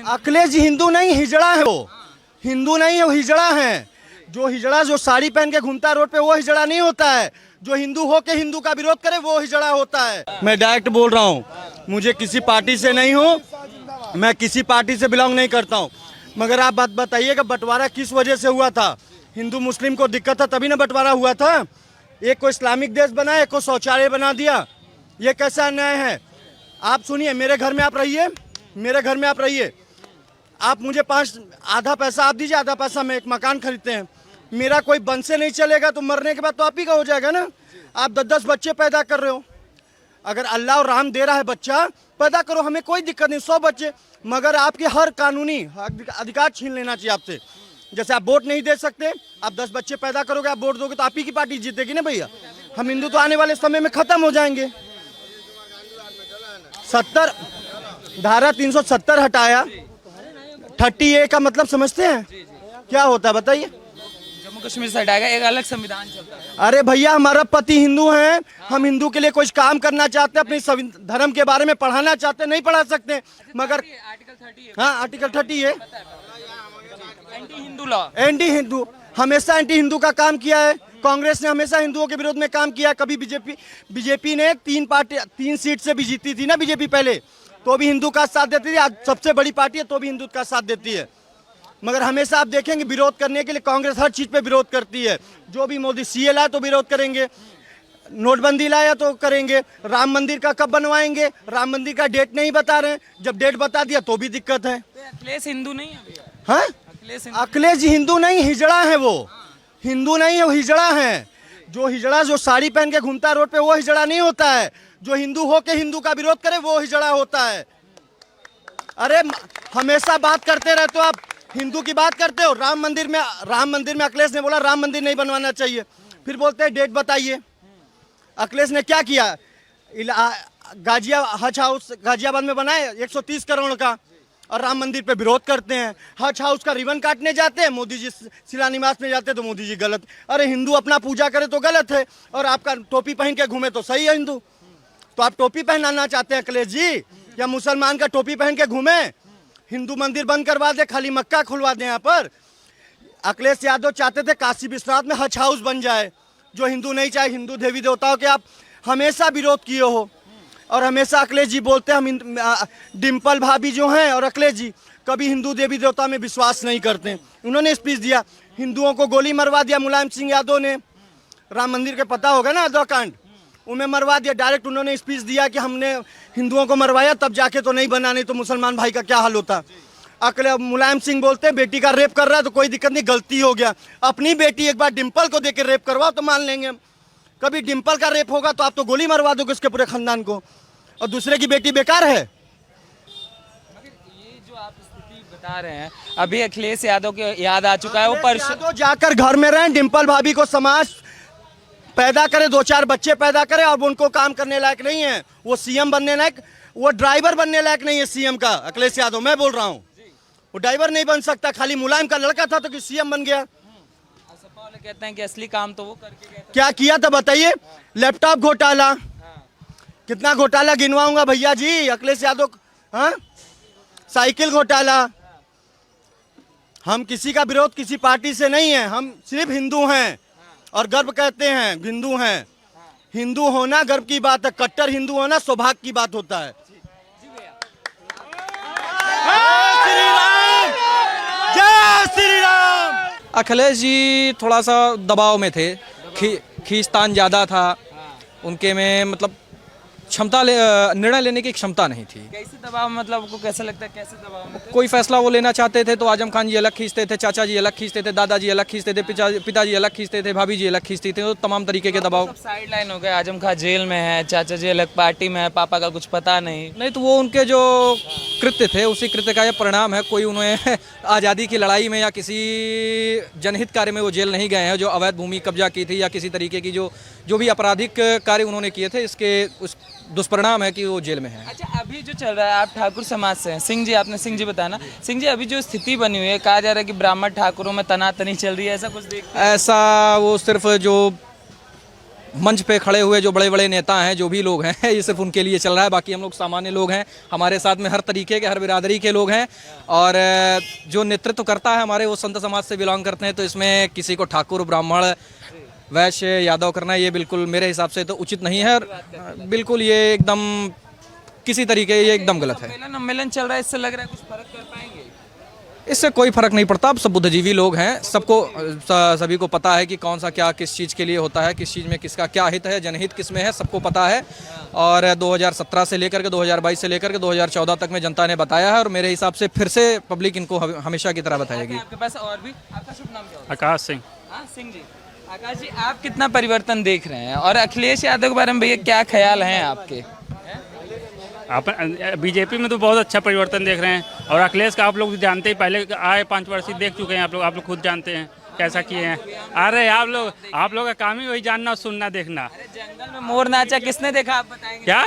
अखिलेश जी हिंदू नहीं हिजड़ा है, वो हिंदू नहीं है, वो हिजड़ा है। जो हिजड़ा जो साड़ी पहन के घूमता है रोड पे, वो हिजड़ा नहीं होता है। जो हिंदू हो के हिंदू का विरोध करे वो हिजड़ा होता है। मैं डायरेक्ट बोल रहा हूँ, मुझे किसी पार्टी से नहीं हूँ, मैं किसी पार्टी से बिलोंग नहीं करता हूँ। मगर आप बात बताइएगा बंटवारा किस वजह से हुआ था? हिंदू मुस्लिम को दिक्कत था तभी ना बंटवारा हुआ था। एक को इस्लामिक देश बनाया, एक को शौचालय बना दिया। ये कैसा अन्याय है? आप सुनिए, मेरे घर में आप रहिए, मेरे घर में आप रहिए, आप मुझे आधा पैसा आप दीजिए, आधा पैसा मैं एक मकान खरीदते हैं। मेरा कोई बंद से नहीं चलेगा तो मरने के बाद तो आप ही का हो जाएगा ना। आप 10-10 बच्चे पैदा कर रहे हो, अगर अल्लाह और राम दे रहा है बच्चा पैदा करो, हमें कोई दिक्कत नहीं, 100 बच्चे। मगर आपके हर कानूनी अधिकार छीन लेना चाहिए आपसे। जैसे आप वोट नहीं दे सकते, आप 10 बच्चे पैदा करोगे, आप वोट दोगे तो आप ही की पार्टी जीतेगी ना भैया। हम हिंदू तो आने वाले समय में खत्म हो जाएंगे। 70 धारा 370 हटाया, 30A का मतलब समझते हैं क्या होता है बताइए? जम्मू कश्मीर से हटाएगा, एक अलग संविधान चलता है। अरे भैया हमारा पति हिंदू हैं, हम हिंदू के लिए कुछ काम करना चाहते हैं, अपने धर्म के बारे में पढ़ाना चाहते हैं, नहीं पढ़ा सकते। मगर आर्टिकल 30 हाँ आर्टिकल 30 है, anti Hindu law. Anti Hindu, हमेशा एंटी हिंदू का काम किया है। कांग्रेस ने हमेशा हिंदुओं के विरोध में काम किया है। कभी बीजेपी ने 3 सीट से भी जीती थी ना बीजेपी पहले, तो भी हिंदू का साथ देती थी। आज सबसे बड़ी पार्टी है तो भी हिंदू का साथ देती है। मगर हमेशा आप देखेंगे विरोध करने के लिए कांग्रेस हर चीज पे विरोध करती है। जो भी मोदी सीए लाया तो विरोध करेंगे, नोटबंदी लाया तो करेंगे, राम मंदिर का कब बनवाएंगे, राम मंदिर का डेट नहीं बता रहे हैं, जब डेट बता दिया तो भी दिक्कत है। अखिलेश हिंदू नहीं है भैया। हाँ अखिलेश जी हिंदू नहीं हिजड़ा है, वो हिंदू नहीं है, वो हिजड़ा है। जो हिजड़ा जो साड़ी पहन के घूमता है रोड पे, वो हिजड़ा नहीं होता है। जो हिंदू हो के हिंदू का विरोध करे वो हिजड़ा होता है। अरे हमेशा बात करते रहते हो आप, हिंदू की बात करते हो, राम मंदिर में अखिलेश ने बोला राम मंदिर नहीं बनवाना चाहिए, फिर बोलते हैं डेट बताइए। अखिलेश ने क्या किया? हज हाउस गाजियाबाद में बनाए 130 करोड़ का, और राम मंदिर पे विरोध करते हैं। हज हाउस का रिबन काटने जाते हैं, मोदी जी शिलान्यास में जाते हैं तो मोदी जी गलत। अरे हिंदू अपना पूजा करे तो गलत है, और आपका टोपी पहन के घूमे तो सही है हिंदू। तो आप टोपी पहनाना चाहते हैं अखिलेश जी, या मुसलमान का टोपी पहन के घूमे? हिंदू मंदिर बंद करवा दे, खाली मक्का खुलवा दे। यहाँ पर अखिलेश यादव चाहते थे काशी विश्वनाथ में हज हाउस बन जाए, जो हिंदू नहीं चाहे। हिंदू देवी देवताओं के आप हमेशा विरोध किए हो, और हमेशा अखिलेश जी बोलते हैं हम डिम्पल भाभी जो हैं और अखिलेश जी कभी हिंदू देवी देवता में विश्वास नहीं करते। उन्होंने स्पीच दिया, हिंदुओं को गोली मरवा दिया मुलायम सिंह यादव ने, राम मंदिर के पता होगा ना अदौकांड, उन्हें मरवा दिया। डायरेक्ट उन्होंने स्पीच दिया कि हमने हिंदुओं को मरवाया तब जाके तो नहीं बना, नहीं तो मुसलमान भाई का क्या हाल होता। अकेले मुलायम सिंह बोलते हैं बेटी का रेप कर रहा है तो कोई दिक्कत नहीं, गलती हो गया। अपनी बेटी एक बार डिम्पल को देकर रेप करवाओ तो मान लेंगे। कभी डिम्पल का रेप होगा तो आप तो गोली मरवा दोगे उसके पूरे खानदान को, और दूसरे की बेटी बेकार है। ये जो आप स्थिति बता रहे हैं, अभी अखिलेश यादव के याद आ चुका है, वो परसों जाकर घर में रहें, डिम्पल भाभी को समाज पैदा करे, 2-4 बच्चे पैदा करे, और उनको काम करने लायक नहीं है। वो सीएम बनने लायक, वो ड्राइवर बनने लायक नहीं है सीएम का। अखिलेश यादव मैं बोल रहा हूँ, वो ड्राइवर नहीं बन सकता। खाली मुलायम का लड़का था तो कि सीएम बन गया। सपा वाले कहते हैं कि असली काम तो वो करके गए थे। क्या किया था बताइए? लैपटॉप घोटाला, कितना घोटाला गिनवाऊंगा भैया जी अखिलेश यादव। हाँ साइकिल घोटाला। हम किसी का विरोध किसी पार्टी से नहीं है, हम सिर्फ हिंदू हैं और गर्व कहते हैं हिंदू हैं। हिंदू होना गर्व की बात है, कट्टर हिंदू होना सौभाग्य की बात होता है। जय श्री राम। अखिलेश जी थोड़ा सा दबाव में थे, खींचतान ज़्यादा था उनके में, मतलब निर्णय लेने की क्षमता नहीं थी। कैसे दबाव, मतलब आपको कैसा लगता है कैसे दबाव में थे? कोई फैसला वो लेना चाहते थे तो आजम खान जी अलग खींचते थे, चाचा जी अलग खींचते थे, दादाजी अलग खींचते थे, पिताजी अलग खींचते थे, भाभी जी अलग खींचती थी, तो तमाम तरीके के दबाव। साइड लाइन हो गए, आजम खान जेल में है, चाचा जी अलग पार्टी में है, पापा का कुछ पता नहीं। तो वो उनके जो कृत्य थे उसी कृत्य का यह परिणाम है। कोई उन्हें आज़ादी की लड़ाई में या किसी जनहित कार्य में वो जेल नहीं गए हैं, जो अवैध भूमि कब्जा की थी या किसी तरीके की जो भी आपराधिक कार्य उन्होंने किए थे, इसके उस दुष्परिणाम है कि वो जेल में है। अच्छा, अभी जो चल रहा है, आप ठाकुर समाज से हैं, सिंह जी, आपने सिंह जी बताया ना, सिंह जी अभी जो स्थिति बनी हुई है, कहा जा रहा है कि ब्राह्मण ठाकुरों में तनातनी चल रही है, ऐसा कुछ देख? ऐसा वो सिर्फ जो मंच पे खड़े हुए जो बड़े बड़े नेता हैं, जो भी लोग हैं, ये सिर्फ उनके लिए चल रहा है। बाकी हम लोग सामान्य लोग हैं, हमारे साथ में हर तरीके के, हर बिरादरी के लोग हैं। और जो नेतृत्व करता है हमारे, वो संत समाज से बिलोंग करते हैं। तो इसमें किसी को ठाकुर, ब्राह्मण, वैश्य, यादव करना ये बिल्कुल मेरे हिसाब से तो उचित नहीं है। और बिल्कुल ये एकदम किसी तरीके ये एकदम गलत है। सम्मेलन चल रहा है, इससे लग रहा है कुछ फर्क कर पाएंगे? इससे कोई फर्क नहीं पड़ता। अब सब बुद्धिजीवी लोग हैं, सबको सभी को पता है कि कौन सा क्या किस चीज़ के लिए होता है, किस चीज़ में किसका क्या हित है, जनहित किस में है, सबको पता है। और 2017 से लेकर के 2022 से लेकर के 2014 तक में जनता ने बताया है, और मेरे हिसाब से फिर से पब्लिक इनको हमेशा की तरह बताएगी। आपके पास और भी, आपका शुभ नाम क्या होगा? आकाश सिंह। सिंह जी, आकाश जी, आप कितना परिवर्तन देख रहे हैं, और अखिलेश यादव के बारे में भैया क्या ख्याल हैं आपके? आप बीजेपी में तो बहुत अच्छा परिवर्तन देख रहे हैं, और अखिलेश का आप लोग जानते ही, पहले आए 5 वर्ष देख चुके हैं आप लोग खुद जानते हैं कैसा किए हैं। अरे आप लोग का काम ही वही जानना, सुनना, देखना। जंगल में मोर नाचा किसने देखा, आप बताएंगे? क्या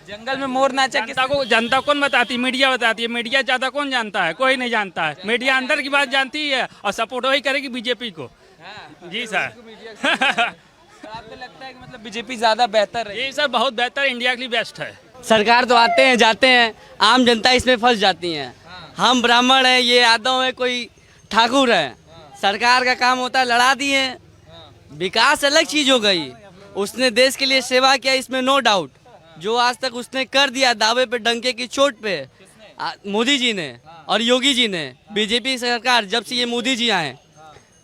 जंगल में मोर नाचा जनता कौन बताती है? मीडिया बताती है। मीडिया ज्यादा कौन जानता है? कोई नहीं जानता है। मीडिया अंदर की बात जानती है और सपोर्ट वही करेगी बीजेपी को। जी सर। आपको लगता है कि मतलब बीजेपी ज्यादा बेहतर है? जी सर, बहुत बेहतर, इंडिया के लिए बेस्ट है। सरकार तो आते हैं जाते हैं, आम जनता इसमें फंस जाती है। हम ब्राह्मण हैं, ये यादव है, कोई ठाकुर है। सरकार का काम होता है लड़ा दिए। विकास अलग चीज हो गई, उसने देश के लिए सेवा किया, इसमें नो डाउट। जो आज तक उसने कर दिया दावे पे डंके की चोट पे, मोदी जी ने और योगी जी ने, बीजेपी सरकार जब से ये मोदी जी आए,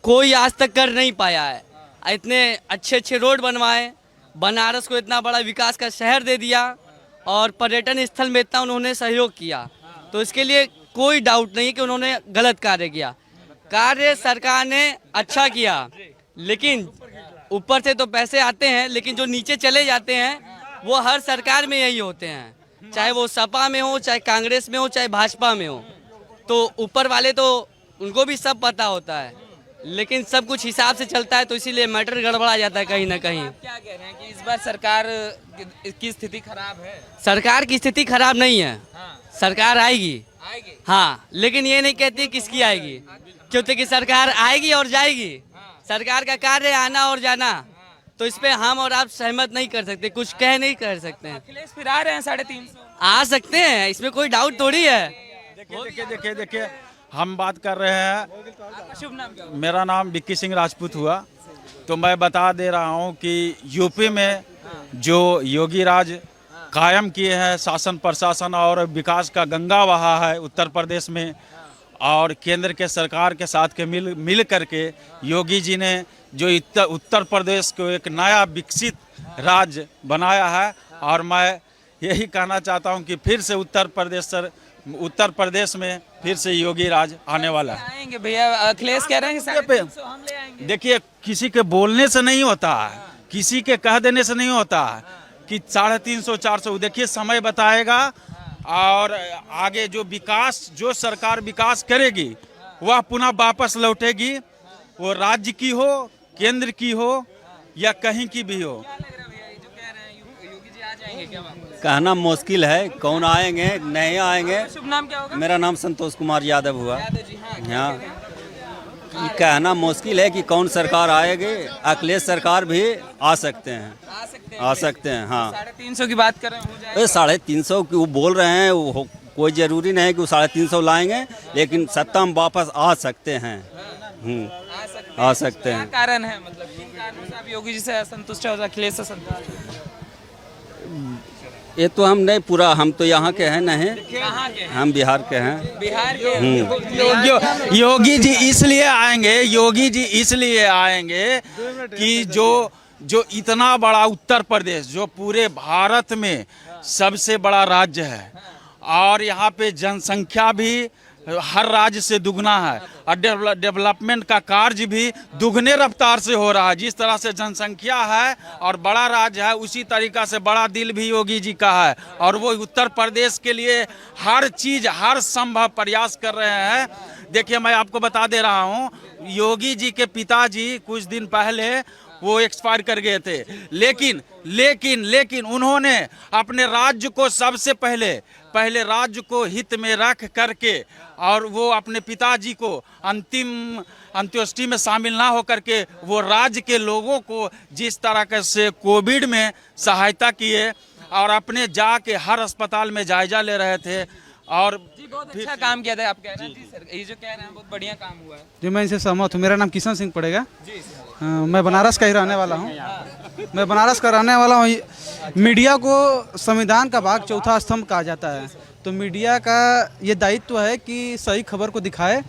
कोई आज तक कर नहीं पाया है। इतने अच्छे अच्छे रोड बनवाए, बनारस को इतना बड़ा विकास का शहर दे दिया, और पर्यटन स्थल में इतना उन्होंने सहयोग किया। तो इसके लिए कोई डाउट नहीं कि उन्होंने गलत कार्य किया। कार्य सरकार ने अच्छा किया, लेकिन ऊपर से तो पैसे आते हैं, लेकिन जो नीचे चले जाते हैं वो हर सरकार में यही होते हैं, चाहे वो सपा में हो, चाहे कांग्रेस में हो, चाहे भाजपा में हो। तो ऊपर वाले तो उनको भी सब पता होता है, लेकिन सब कुछ हिसाब से चलता है, तो इसीलिए मैटर गड़बड़ा जाता है कहीं ना कहीं। आप क्या कह रहे हैं कि इस बार सरकार की स्थिति खराब है? सरकार की स्थिति खराब नहीं है, सरकार आएगी। हाँ, लेकिन ये नहीं कहती किसकी आएगी, क्योंकि सरकार आएगी और जाएगी। सरकार का कार्य आना और जाना, तो इस पे हम और आप सहमत नहीं कर सकते, कुछ कह नहीं कर सकते हैं। अखिलेश फिर आ रहे हैं 350? आ सकते हैं, इसमें कोई डाउट थोड़ी है। देखिए हम बात कर रहे हैं। आपका शुभ नाम क्या होगा? मेरा नाम विक्की सिंह राजपूत हुआ। तो मैं बता दे रहा हूं कि यूपी में जो योगी राज कायम किए हैं, शासन प्रशासन और विकास का गंगा बहा है उत्तर प्रदेश में, और केंद्र के सरकार के साथ के मिल करके योगी जी ने जो उत्तर प्रदेश को एक नया विकसित राज्य बनाया है। और मैं यही कहना चाहता हूं कि फिर से उत्तर प्रदेश में फिर से योगी राज आने वाला है। आएंगे भैया, अखिलेश कह रहे हैं कि 350 हम ले आएंगे। देखिए, किसी के बोलने से नहीं होता है, किसी के कह देने से नहीं होता है कि 350 400। देखिए समय बताएगा, और आगे जो विकास, जो सरकार विकास करेगी वह पुनः वापस लौटेगी, वो राज्य की हो, केंद्र की हो, या कहीं की भी हो। कहना मुश्किल है कौन आएंगे नहीं आएंगे। शुभ नाम क्या होगा? मेरा नाम संतोष कुमार यादव हुआ। यादव जी, हाँ, ये कहना मुश्किल है कि कौन सरकार आएगी। अखिलेश सरकार भी आ सकते हैं, आ सकते हैं। हाँ, 350 की बात कर रहे हैं, हो जाएगा? 350 की वो बोल रहे हैं, वो कोई जरूरी नहीं कि वो 350 लाएंगे, लेकिन सत्ता में वापस आ सकते हैं। आ सकते हैं। क्या कारण है, मतलब किन कारणों से आप योगी जी से असंतुष्ट है और अखिलेश से संतुष्ट? ये तो हम नहीं पूरा, हम तो यहाँ के हैं नहीं, कहाँ के हैं? हम बिहार के हैं। बिहार के? योगी जी इसलिए आएंगे कि जो इतना बड़ा उत्तर प्रदेश, जो पूरे भारत में सबसे बड़ा राज्य है, और यहाँ पे जनसंख्या भी हर राज्य से दुगना है, और डेवलपमेंट का कार्य भी दुगने रफ्तार से हो रहा है। जिस तरह से जनसंख्या है और बड़ा राज्य है, उसी तरीका से बड़ा दिल भी योगी जी का है, और वो उत्तर प्रदेश के लिए हर चीज़, हर संभव प्रयास कर रहे हैं। देखिए, मैं आपको बता दे रहा हूँ, योगी जी के पिताजी कुछ दिन पहले वो एक्सपायर कर गए थे। लेकिन उन्होंने अपने राज्य को सबसे पहले राज्य को हित में रख करके और वो अपने पिताजी को अंत्येष्टि में शामिल ना हो करके वो राज्य के लोगों को जिस तरह से कोविड में सहायता किए और अपने जाके हर अस्पताल में जायजा ले रहे थे और जी बहुत अच्छा काम किया था आप कह रहे हैं। जी सर ये जो कह रहे हैं बहुत बढ़िया काम हुआ है। जी मैं इनसे सहमत हूँ। मेरा नाम किशन सिंह पड़ेगा। जी सर। हाँ, मैं बनारस का ही रहने वाला हूँ। मैं बनारस का रहने वाला हूँ। मीडिया को संविधान का भाग चौथा स्तंभ कहा जाता है, तो मीडिया का ये दायित्व है कि सही खबर को दिखाए।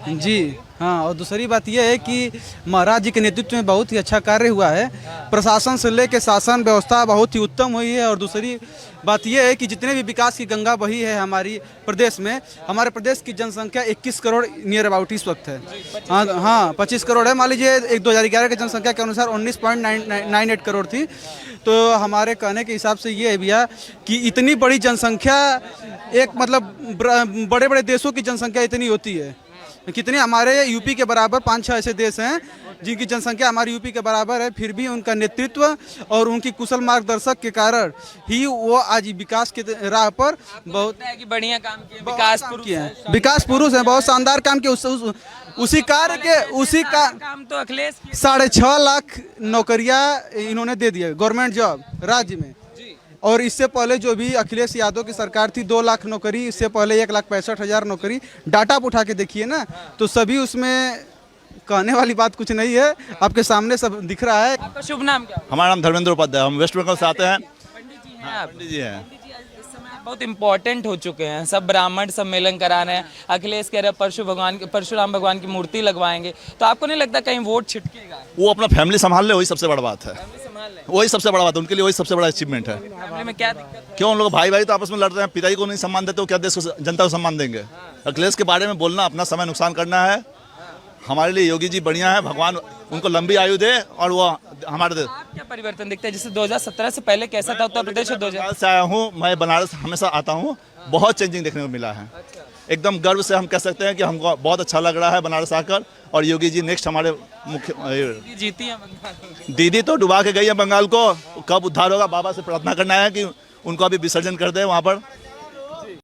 जी हाँ, और दूसरी बात यह है कि महाराज जी के नेतृत्व में बहुत ही अच्छा कार्य हुआ है। प्रशासन से लेकर शासन व्यवस्था बहुत ही उत्तम हुई है। और दूसरी बात यह है कि जितने भी विकास की गंगा बही है हमारी प्रदेश में, हमारे प्रदेश की जनसंख्या 21 करोड़ नियर अबाउट इस वक्त है। हाँ 25 करोड़ है। मान लीजिए 2011 की जनसंख्या के अनुसार 19.98 करोड़ थी। तो हमारे कहने के हिसाब से ये है भैया कि इतनी बड़ी जनसंख्या एक मतलब बड़े बड़े देशों की जनसंख्या इतनी होती है। कितने हमारे यूपी के बराबर 5-6 ऐसे देश हैं जिनकी जनसंख्या हमारी यूपी के बराबर है, फिर भी उनका नेतृत्व और उनकी कुशल मार्गदर्शक के कारण ही वो आज विकास के राह पर बहुत है कि बढ़िया काम किया, विकास किए हैं। विकास पुरुष हैं, बहुत शानदार काम किए। उसी कार्य के उसी का काम तो अखिलेश 6.5 लाख नौकरियां इन्होंने दे दिया गवर्नमेंट जॉब राज्य में। और इससे पहले जो भी अखिलेश यादव की सरकार थी 2 लाख नौकरी, इससे पहले 1,65,000 नौकरी। डाटा आप उठा के देखिए ना, तो सभी उसमें कहने वाली बात कुछ नहीं है, आपके सामने सब दिख रहा है। आपका शुभ नाम क्या है? हमारा नाम धर्मेंद्र उपाध्याय, हम वेस्ट बंगाल से आते हैं। पंडित जी हैं आप? पंडित जी हैं। इस समय आप बहुत इम्पोर्टेंट हो चुके हैं, सब ब्राह्मण सम्मेलन करा रहे हैं। अखिलेश कह रहे हैं परशुराम भगवान की मूर्ति लगवाएंगे, तो आपको नहीं लगता कहीं वोट छिटकेगा? वो अपना फैमिली संभाल ले, वही सबसे बड़ा बात है। फैमिली संभाल लें। वही सबसे बड़ा बात है, उनके लिए वही सबसे बड़ा अचीवमेंट है। फैमिली में क्या दिक्कत है? क्यों उन लोग भाई तो आपस में लड़ रहे हैं, पिताजी को नहीं सम्मान देते, वो क्या देश को जनता को सम्मान देंगे? अखिलेश के बारे में बोलना अपना समय नुकसान करना है। हमारे लिए योगी जी बढ़िया है, भगवान उनको लंबी आयु दे और वो हमारे दे। आप क्या परिवर्तन दिखता है? जैसे 2017 से पहले कैसा था उत्तर प्रदेश और 2000 से आया हूँ मैं, बनारस हमेशा आता हूँ, बहुत चेंजिंग देखने को मिला है। एकदम गर्व से हम कह सकते हैं कि हमको बहुत अच्छा लग रहा है बनारस आकर। और योगी जी नेक्स्ट हमारे मुख्य जीती है बंगाल। दीदी तो डुबा के गई है बंगाल को, कब उद्धार होगा? बाबा से प्रार्थना करना है कि उनको अभी विसर्जन कर दे वहाँ पर।